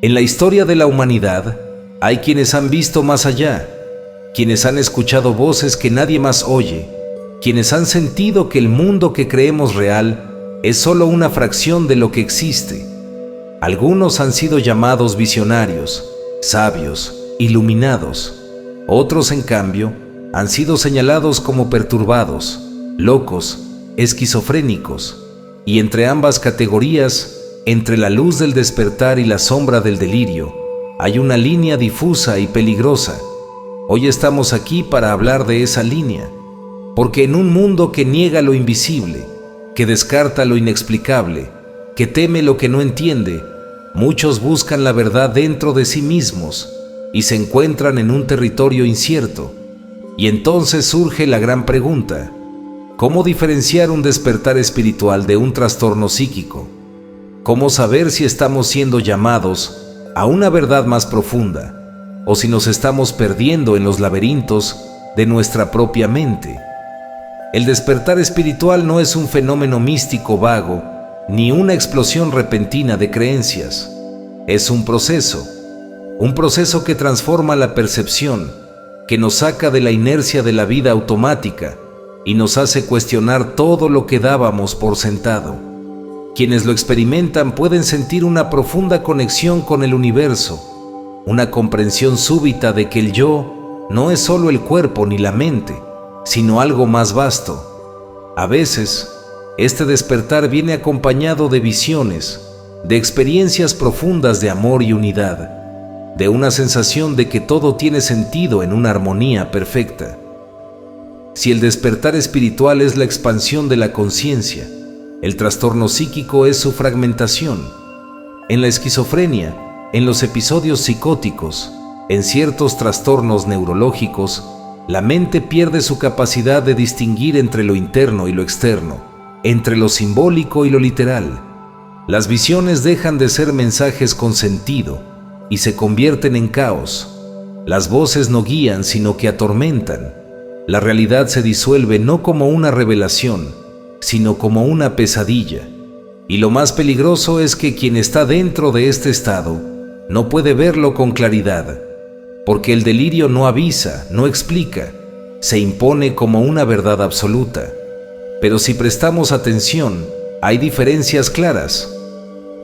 En la historia de la humanidad, hay quienes han visto más allá, quienes han escuchado voces que nadie más oye, quienes han sentido que el mundo que creemos real es solo una fracción de lo que existe. Algunos han sido llamados visionarios, sabios, iluminados. Otros, en cambio, han sido señalados como perturbados, locos, esquizofrénicos. Y entre ambas categorías, entre la luz del despertar y la sombra del delirio, hay una línea difusa y peligrosa. Hoy estamos aquí para hablar de esa línea, porque en un mundo que niega lo invisible, que descarta lo inexplicable, que teme lo que no entiende, muchos buscan la verdad dentro de sí mismos y se encuentran en un territorio incierto. Y entonces surge la gran pregunta: ¿cómo diferenciar un despertar espiritual de un trastorno psíquico? ¿Cómo saber si estamos siendo llamados a una verdad más profunda o si nos estamos perdiendo en los laberintos de nuestra propia mente? El despertar espiritual no es un fenómeno místico vago ni una explosión repentina de creencias. Es un proceso que transforma la percepción, que nos saca de la inercia de la vida automática y nos hace cuestionar todo lo que dábamos por sentado. Quienes lo experimentan pueden sentir una profunda conexión con el universo, una comprensión súbita de que el yo no es solo el cuerpo ni la mente, sino algo más vasto. A veces, este despertar viene acompañado de visiones, de experiencias profundas de amor y unidad, de una sensación de que todo tiene sentido en una armonía perfecta. Si el despertar espiritual es la expansión de la conciencia, el trastorno psíquico es su fragmentación. En la esquizofrenia, en los episodios psicóticos, en ciertos trastornos neurológicos, la mente pierde su capacidad de distinguir entre lo interno y lo externo, entre lo simbólico y lo literal. Las visiones dejan de ser mensajes con sentido y se convierten en caos. Las voces no guían, sino que atormentan. La realidad se disuelve no como una revelación, sino como una pesadilla. Y lo más peligroso es que quien está dentro de este estado no puede verlo con claridad, porque el delirio no avisa, no explica, se impone como una verdad absoluta. Pero si prestamos atención, hay diferencias claras.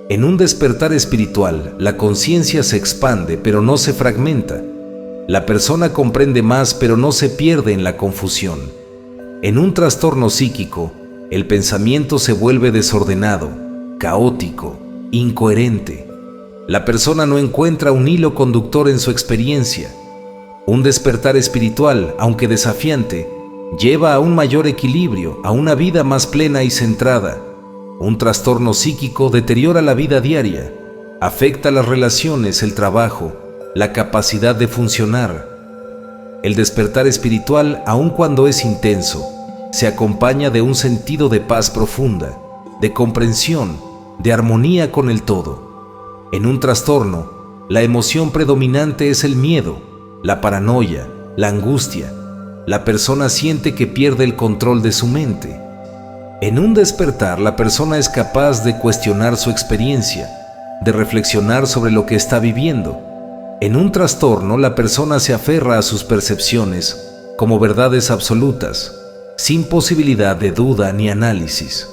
En un despertar espiritual, la conciencia se expande, pero no se fragmenta. La persona comprende más, pero no se pierde en la confusión. En un trastorno psíquico, el pensamiento se vuelve desordenado, caótico, incoherente. La persona no encuentra un hilo conductor en su experiencia. Un despertar espiritual, aunque desafiante, lleva a un mayor equilibrio, a una vida más plena y centrada. Un trastorno psíquico deteriora la vida diaria, afecta las relaciones, el trabajo, la capacidad de funcionar. El despertar espiritual, aun cuando es intenso, se acompaña de un sentido de paz profunda, de comprensión, de armonía con el todo. En un trastorno, la emoción predominante es el miedo, la paranoia, la angustia. La persona siente que pierde el control de su mente. En un despertar, la persona es capaz de cuestionar su experiencia, de reflexionar sobre lo que está viviendo. En un trastorno, la persona se aferra a sus percepciones como verdades absolutas, sin posibilidad de duda ni análisis.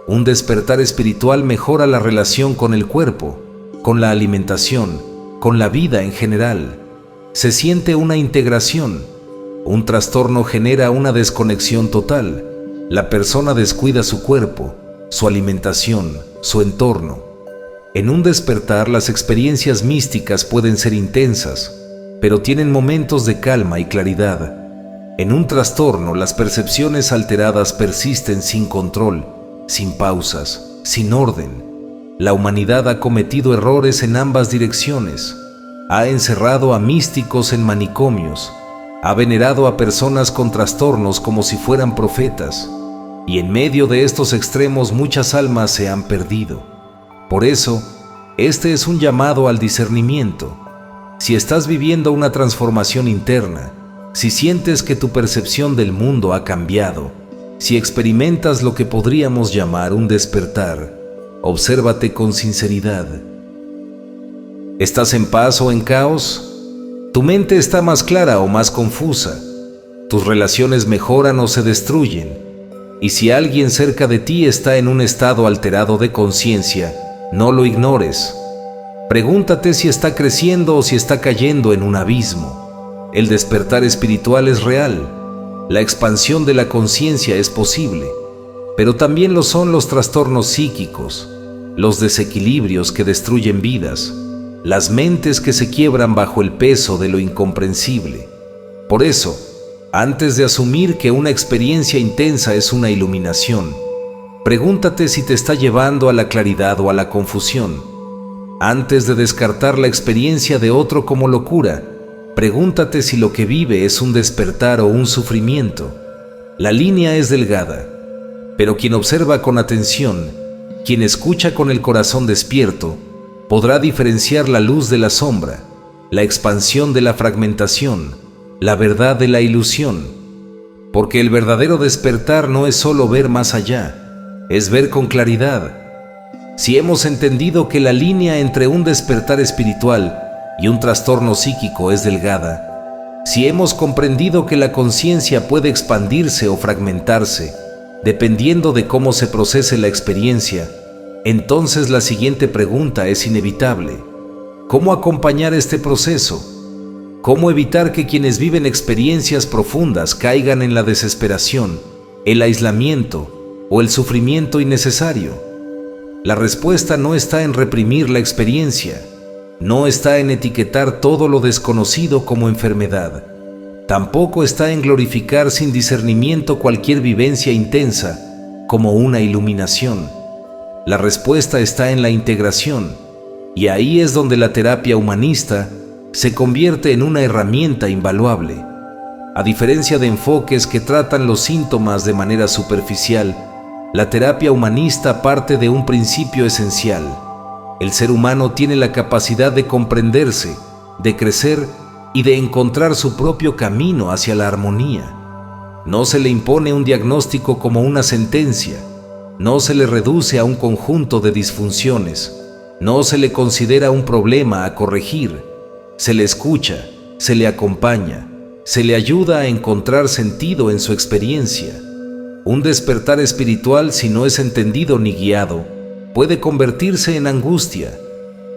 Un despertar espiritual mejora la relación con el cuerpo, con la alimentación, con la vida en general. Se siente una integración. Un trastorno genera una desconexión total. La persona descuida su cuerpo, su alimentación, su entorno. En un despertar, las experiencias místicas pueden ser intensas, pero tienen momentos de calma y claridad. En un trastorno, las percepciones alteradas persisten sin control, sin pausas, sin orden. La humanidad ha cometido errores en ambas direcciones. Ha encerrado a místicos en manicomios, ha venerado a personas con trastornos como si fueran profetas, y en medio de estos extremos muchas almas se han perdido. Por eso, este es un llamado al discernimiento. Si estás viviendo una transformación interna, si sientes que tu percepción del mundo ha cambiado, si experimentas lo que podríamos llamar un despertar, obsérvate con sinceridad. ¿Estás en paz o en caos? ¿Tu mente está más clara o más confusa? ¿Tus relaciones mejoran o se destruyen? Y si alguien cerca de ti está en un estado alterado de conciencia, no lo ignores. Pregúntate si está creciendo o si está cayendo en un abismo. El despertar espiritual es real. La expansión de la conciencia es posible, pero también lo son los trastornos psíquicos, los desequilibrios que destruyen vidas, las mentes que se quiebran bajo el peso de lo incomprensible. Por eso, antes de asumir que una experiencia intensa es una iluminación, pregúntate si te está llevando a la claridad o a la confusión. Antes de descartar la experiencia de otro como locura, pregúntate si lo que vive es un despertar o un sufrimiento. La línea es delgada, pero quien observa con atención, quien escucha con el corazón despierto, podrá diferenciar la luz de la sombra, la expansión de la fragmentación, la verdad de la ilusión. Porque el verdadero despertar no es solo ver más allá, es ver con claridad. Si hemos entendido que la línea entre un despertar espiritual y un trastorno psíquico es delgada, si hemos comprendido que la conciencia puede expandirse o fragmentarse, dependiendo de cómo se procese la experiencia, entonces la siguiente pregunta es inevitable. ¿Cómo acompañar este proceso? ¿Cómo evitar que quienes viven experiencias profundas caigan en la desesperación, el aislamiento o el sufrimiento innecesario? La respuesta no está en reprimir la experiencia, no está en etiquetar todo lo desconocido como enfermedad, tampoco está en glorificar sin discernimiento cualquier vivencia intensa como una iluminación. La respuesta está en la integración, y ahí es donde la terapia humanista se convierte en una herramienta invaluable. A diferencia de enfoques que tratan los síntomas de manera superficial, la terapia humanista parte de un principio esencial. El ser humano tiene la capacidad de comprenderse, de crecer y de encontrar su propio camino hacia la armonía. No se le impone un diagnóstico como una sentencia, no se le reduce a un conjunto de disfunciones, no se le considera un problema a corregir, se le escucha, se le acompaña, se le ayuda a encontrar sentido en su experiencia. Un despertar espiritual, si no es entendido ni guiado, puede convertirse en angustia,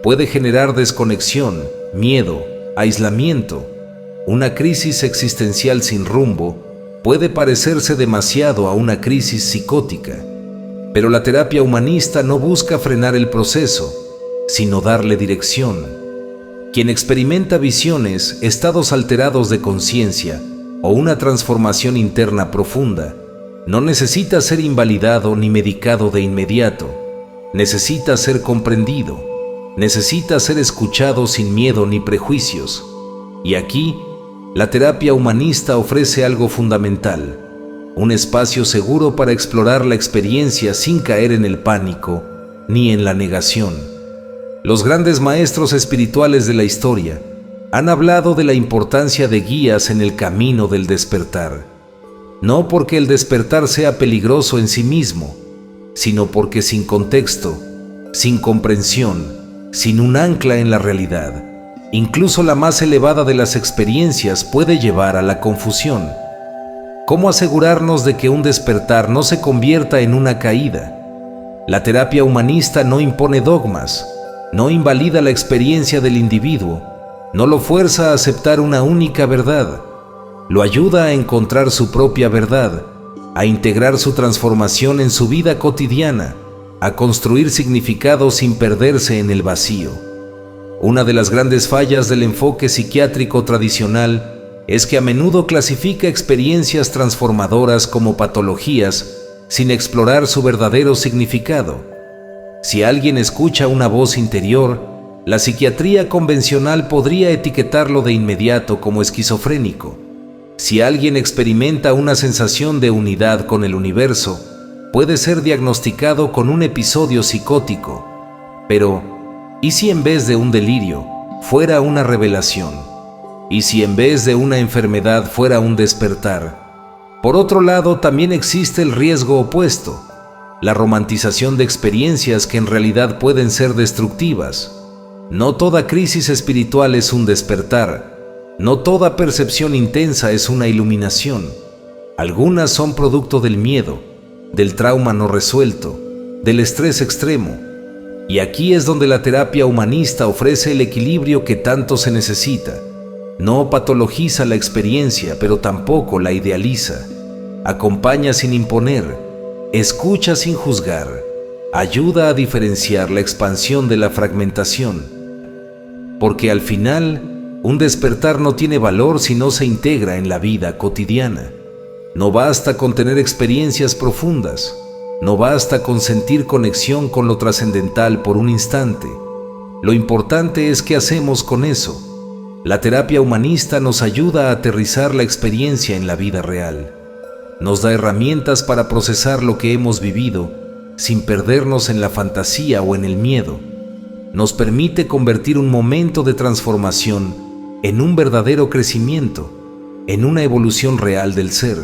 puede generar desconexión, miedo, aislamiento. Una crisis existencial sin rumbo puede parecerse demasiado a una crisis psicótica. Pero la terapia humanista no busca frenar el proceso, sino darle dirección. Quien experimenta visiones, estados alterados de conciencia o una transformación interna profunda, no necesita ser invalidado ni medicado de inmediato. Necesita ser comprendido, necesita ser escuchado sin miedo ni prejuicios. Y aquí, la terapia humanista ofrece algo fundamental: un espacio seguro para explorar la experiencia sin caer en el pánico ni en la negación. Los grandes maestros espirituales de la historia han hablado de la importancia de guías en el camino del despertar. No porque el despertar sea peligroso en sí mismo, sino porque sin contexto, sin comprensión, sin un ancla en la realidad, incluso la más elevada de las experiencias puede llevar a la confusión. ¿Cómo asegurarnos de que un despertar no se convierta en una caída? La terapia humanista no impone dogmas, no invalida la experiencia del individuo, no lo fuerza a aceptar una única verdad, lo ayuda a encontrar su propia verdad, a integrar su transformación en su vida cotidiana, a construir significado sin perderse en el vacío. Una de las grandes fallas del enfoque psiquiátrico tradicional es que a menudo clasifica experiencias transformadoras como patologías sin explorar su verdadero significado. Si alguien escucha una voz interior, la psiquiatría convencional podría etiquetarlo de inmediato como esquizofrénico. Si alguien experimenta una sensación de unidad con el universo, puede ser diagnosticado con un episodio psicótico. Pero, ¿y si en vez de un delirio fuera una revelación? ¿Y si en vez de una enfermedad fuera un despertar? Por otro lado, también existe el riesgo opuesto, la romantización de experiencias que en realidad pueden ser destructivas. No toda crisis espiritual es un despertar. No toda percepción intensa es una iluminación. Algunas son producto del miedo, del trauma no resuelto, del estrés extremo. Y aquí es donde la terapia humanista ofrece el equilibrio que tanto se necesita. No patologiza la experiencia, pero tampoco la idealiza. Acompaña sin imponer, escucha sin juzgar, ayuda a diferenciar la expansión de la fragmentación. Porque al final, un despertar no tiene valor si no se integra en la vida cotidiana. No basta con tener experiencias profundas, no basta con sentir conexión con lo trascendental por un instante. Lo importante es qué hacemos con eso. La terapia humanista nos ayuda a aterrizar la experiencia en la vida real. Nos da herramientas para procesar lo que hemos vivido sin perdernos en la fantasía o en el miedo. Nos permite convertir un momento de transformación en un verdadero crecimiento, en una evolución real del ser.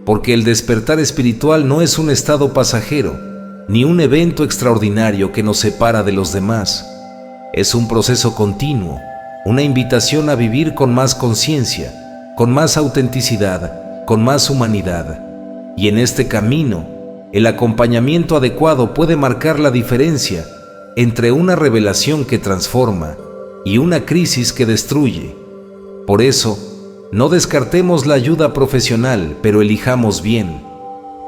Porque el despertar espiritual no es un estado pasajero, ni un evento extraordinario que nos separa de los demás. Es un proceso continuo, una invitación a vivir con más conciencia, con más autenticidad, con más humanidad. Y en este camino, el acompañamiento adecuado puede marcar la diferencia entre una revelación que transforma y una crisis que destruye. Por eso, no descartemos la ayuda profesional, pero elijamos bien.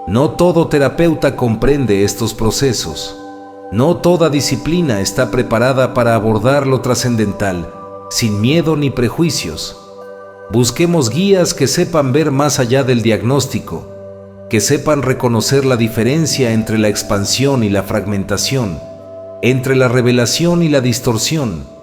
No todo terapeuta comprende estos procesos. No toda disciplina está preparada para abordar lo trascendental, sin miedo ni prejuicios. Busquemos guías que sepan ver más allá del diagnóstico, que sepan reconocer la diferencia entre la expansión y la fragmentación, entre la revelación y la distorsión.